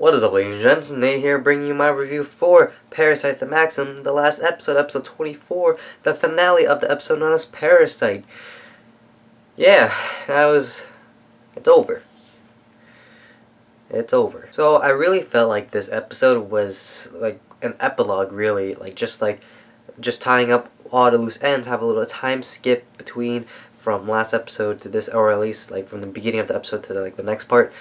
What is up, ladies and gents? Nate here, bringing you my review for Parasyte the Maxim, the last episode, episode 24, the finale of the episode known as Parasyte. Yeah, it's over. It's over. So I really felt like this episode was like an epilogue, really, just tying up all the loose ends, have a little time skip between from last episode to this, or at least like from the beginning of the episode to the next part.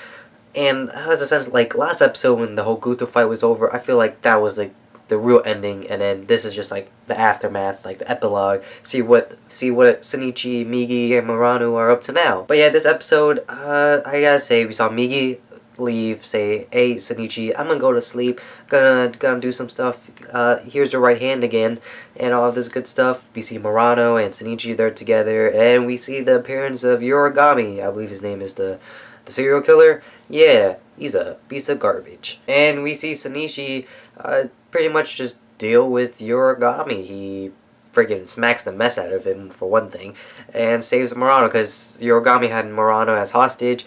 And that was essentially like last episode when the whole Guto fight was over. I feel like that was like the real ending, and then this is just like the aftermath, like the epilogue. See what Shinichi, Migi, and Murano are up to now. But yeah, this episode, I gotta say, we saw Migi leave, say, "Hey Shinichi, I'm gonna go to sleep. Gonna do some stuff. Here's your right hand again," and all of this good stuff. We see Murano and Shinichi there together, and we see the appearance of Yorigami. I believe his name is the serial killer. Yeah, he's a piece of garbage. And we see Shinichi pretty much just deal with Yorigami. He friggin' smacks the mess out of him, for one thing, and saves Murano, because Yorigami had Murano as hostage.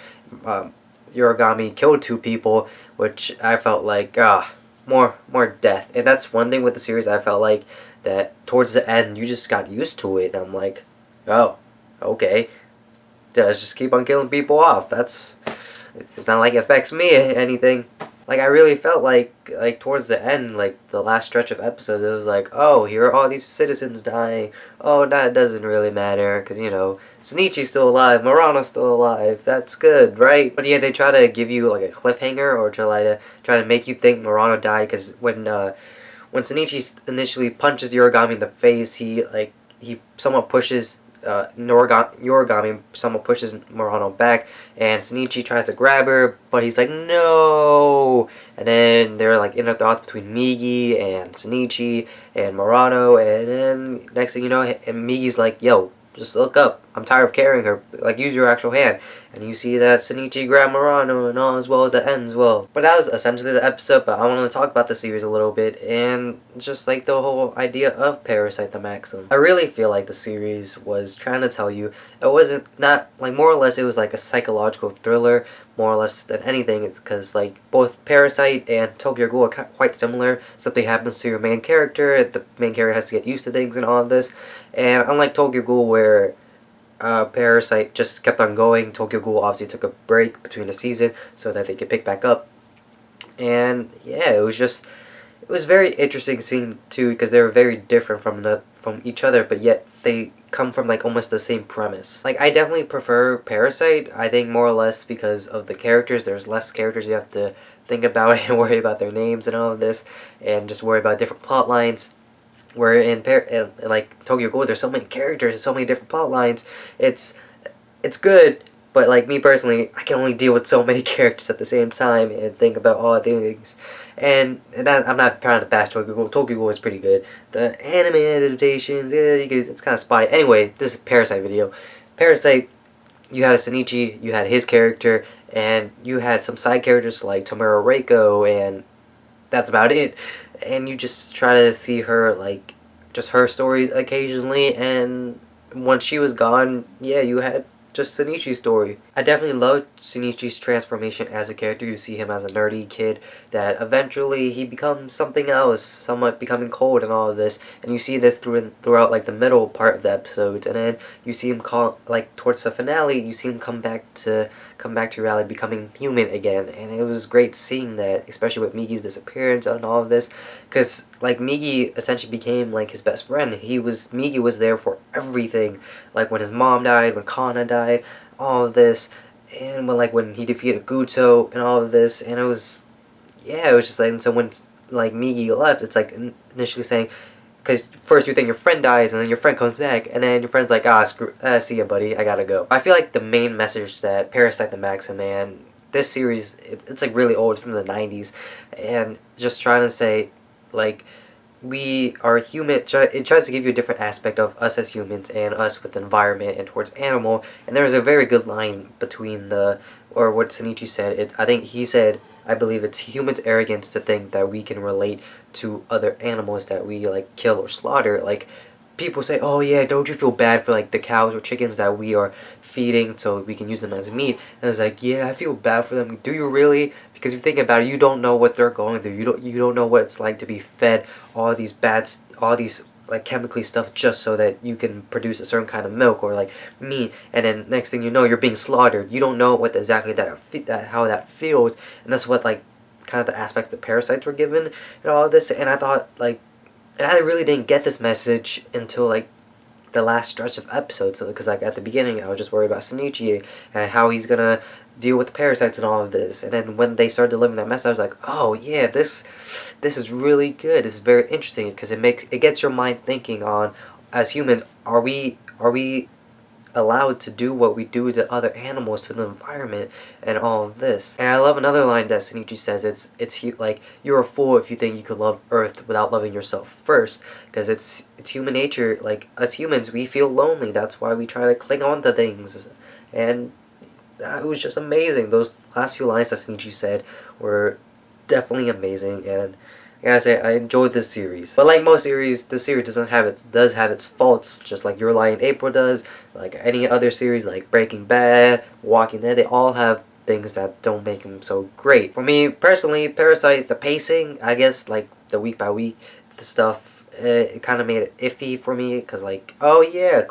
Yorigami killed 2 people, which I felt like, more death. And that's one thing with the series. I felt like that towards the end, you just got used to it, and I'm like, oh, okay. Let's just keep on killing people off. It's not like it affects me anything. Like, I really felt like towards the end, like the last stretch of episodes, it was like, oh, here are all these citizens dying. Oh, that doesn't really matter, because, you know, Shinichi's still alive, Murano's still alive. That's good, right? But yeah, they try to give you like a cliffhanger, or try to make you think Murano died, because when Shinichi initially punches Yorigami in the face, he somewhat pushes Yorigami somewhat pushes Murano back, and Shinichi tries to grab her, but he's like, no! And then they're like inner thoughts between Migi and Shinichi and Murano, and then next thing you know, and Migi's like, yo, just look up. I'm tired of carrying her. Like, use your actual hand. And you see that Shinichi grabbed Murano, and all as well as the end as well. But that was essentially the episode, but I wanted to talk about the series a little bit, and just like the whole idea of Parasyte the Maxim. I really feel like the series was trying to tell you, it wasn't, not, like, more or less it was like a psychological thriller, more or less than anything, because like both Parasyte and Tokyo Ghoul are quite similar. Something happens to your main character, the main character has to get used to things and all of this. And unlike Tokyo Ghoul, where Parasyte just kept on going, Tokyo Ghoul obviously took a break between the season so that they could pick back up. And yeah, it was very interesting seeing too, because they were very different from each other, but yet they come from like almost the same premise. Like, I definitely prefer Parasyte, I think, more or less because of the characters. There's less characters you have to think about and worry about their names and all of this, and just worry about different plot lines. Where in like Tokyo Ghoul, there's so many characters and so many different plot lines. It's good, but like me personally, I can only deal with so many characters at the same time and think about all things. And that, I'm not trying to bash Tokyo Ghoul. Tokyo Ghoul is pretty good. The anime adaptations, it's kind of spotty. Anyway, this is a Parasyte video. Parasyte, you had a Shinichi, you had his character, and you had some side characters like Tomura Reiko, and that's about it. And you just try to see her, like, just her stories occasionally, and once she was gone, yeah, you had just Shinichi's story. I definitely loved Shinichi's transformation as a character. You see him as a nerdy kid that eventually he becomes something else, somewhat becoming cold and all of this. And you see this throughout like the middle part of the episodes, and then you see him towards the finale, you see him come back to reality, becoming human again. And it was great seeing that, especially with Migi's disappearance and all of this, because like Migi essentially became like his best friend. Migi was there for everything, like when his mom died, when Kana died, all of this, and when he defeated Guto and all of this. And it was just like, and so when like Migi left, it's like initially saying, because first you think your friend dies, and then your friend comes back, and then your friend's like, see ya, buddy, I gotta go. I feel like the main message that Parasyte the Maxim, man, this series, it's like really old, it's from the 90s, and just trying to say, like, we are human. It tries to give you a different aspect of us as humans and us with the environment and towards animal. And there was a very good line between what Shinichi said. I think he said, I believe it's humans' arrogance to think that we can relate to other animals that we like kill or slaughter. Like, people say, oh yeah, don't you feel bad for like the cows or chickens that we are feeding so we can use them as meat? And it's like, yeah, I feel bad for them. Do you really? Because if you think about it, you don't know what they're going through. You don't know what it's like to be fed all these like chemically stuff just so that you can produce a certain kind of milk or like meat, and then next thing you know you're being slaughtered. You don't know what exactly how that feels, and that's what like kind of the aspects the parasites were given and all of this. And I thought like, and I really didn't get this message until like the last stretch of episodes, because like at the beginning I was just worried about Shinichi and how he's gonna deal with the parasites and all of this, and then when they started delivering that message I was like, oh yeah, this is really good. This is very interesting because it gets your mind thinking on, as humans, are we allowed to do what we do to other animals, to the environment, and all of this. And I love another line that Shinichi says. Like, you're a fool if you think you could love Earth without loving yourself first, because it's human nature. Like, us humans, we feel lonely. That's why we try to cling on to things. And it was just amazing. Those last few lines that Shinichi said were definitely amazing, and I gotta say, I enjoyed this series. But like most series, this series does have its faults, just like Your Lie in April does, like any other series like Breaking Bad, Walking Dead. They all have things that don't make them so great. For me personally, Parasite, the pacing, I guess, like the week by week, the stuff, it kind of made it iffy for me, because like, oh yeah,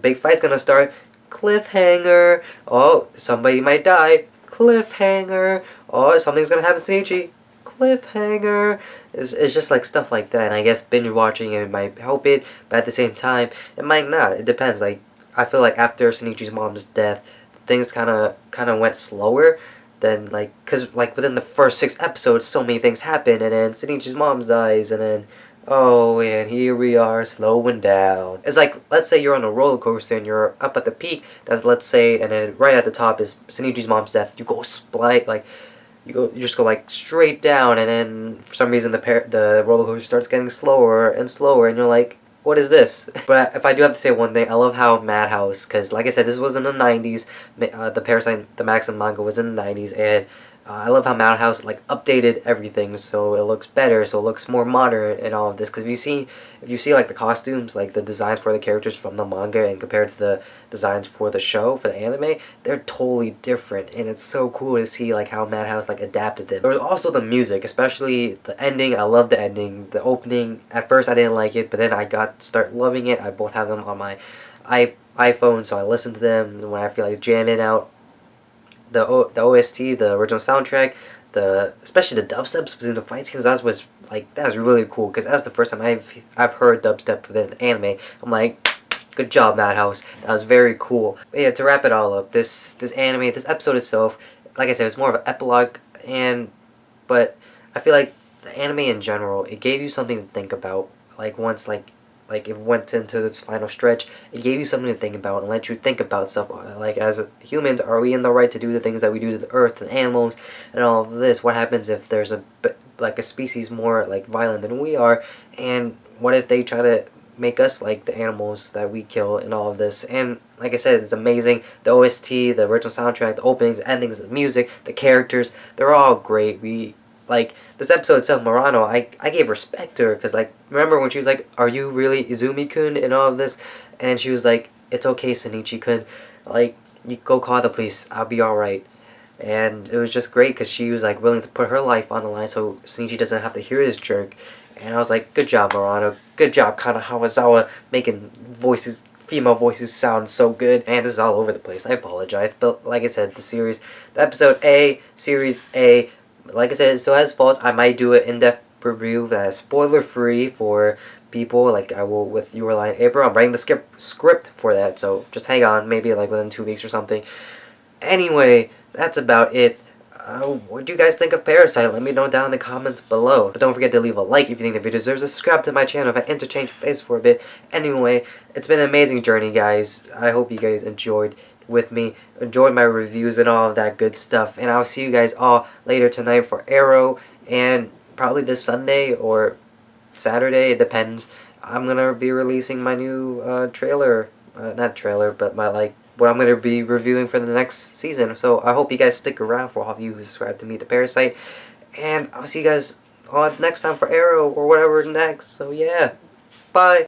big fight's gonna start, cliffhanger, oh, somebody might die, cliffhanger, oh, something's gonna happen to Shinichi, cliffhanger. It's just like stuff like that, and I guess binge watching it might help it, but at the same time it might not. It depends. Like, I feel like after Shinichi's mom's death, things kind of went slower than like, cause like within the first 6 episodes so many things happen, and then Shinichi's mom dies, and then oh, and here we are slowing down. It's like, let's say you're on a roller coaster and you're up at the peak, that's, let's say, and then right at the top is Shinichi's mom's death. You go you just go like straight down, and then for some reason the roller coaster starts getting slower and slower, and you're like, what is this? But if I do have to say one thing, I love how Madhouse, because like I said, this was in the 90s, the Parasyte, the Maxim manga was in the 90s, and I love how Madhouse like updated everything so it looks better, so it looks more modern and all of this. Because if you see like the costumes, like the designs for the characters from the manga and compared to the designs for the show, for the anime, they're totally different, and it's so cool to see like how Madhouse like adapted them. There was also the music, especially the ending. I love the ending, the opening. At first I didn't like it, but then I start loving it. I both have them on my iPhone, so I listen to them when I feel like jamming out. The OST, the original soundtrack, especially the dubsteps between the fight scenes, that was really cool, because that's the first time I've heard dubstep within an anime. I'm like, good job, Madhouse. That was very cool. But yeah, to wrap it all up, this anime, this episode itself, like I said, it's more of an epilogue, but I feel like the anime in general, it gave you something to think about. Like once like it went into its final stretch, it gave you something to think about and let you think about stuff. Like, as humans, are we in the right to do the things that we do to the earth and animals and all of this? What happens if there's a species more like violent than we are, and what if they try to make us like the animals that we kill and all of this? And like I said, it's amazing. The OST, the original soundtrack, the openings, the endings, the music, the characters, they're all great. Like, this episode itself, Murano, I gave respect to her, because, like, remember when she was like, are you really Izumi-kun and all of this? And she was like, it's okay, Shinichi-kun. Like, you go call the police. I'll be alright. And it was just great, because she was, like, willing to put her life on the line so Shinichi doesn't have to hear this jerk. And I was like, good job, Murano. Good job, Kana Hawazawa, making female voices sound so good. And this is all over the place. I apologize. But, like I said, the episode A, Series A, like I said, it still has faults. I might do an in-depth review that is spoiler-free for people, like I will with Your Lie in April. I'm writing the script for that, so just hang on, maybe like within 2 weeks or something. Anyway, that's about it. What do you guys think of Parasyte? Let me know down in the comments below. But don't forget to leave a like if you think the video deserves. Subscribe to my channel if I interchange face for a bit. Anyway, it's been an amazing journey, guys. I hope you guys enjoyed my reviews and all of that good stuff, and I'll see you guys all later tonight for Arrow, and probably this Sunday or Saturday, it depends. I'm gonna be releasing my new trailer, not trailer, but my what I'm gonna be reviewing for the next season. So I hope you guys stick around, for all of you who subscribe to me, the Parasyte, and I'll see you guys all next time for Arrow or whatever next. So yeah, bye.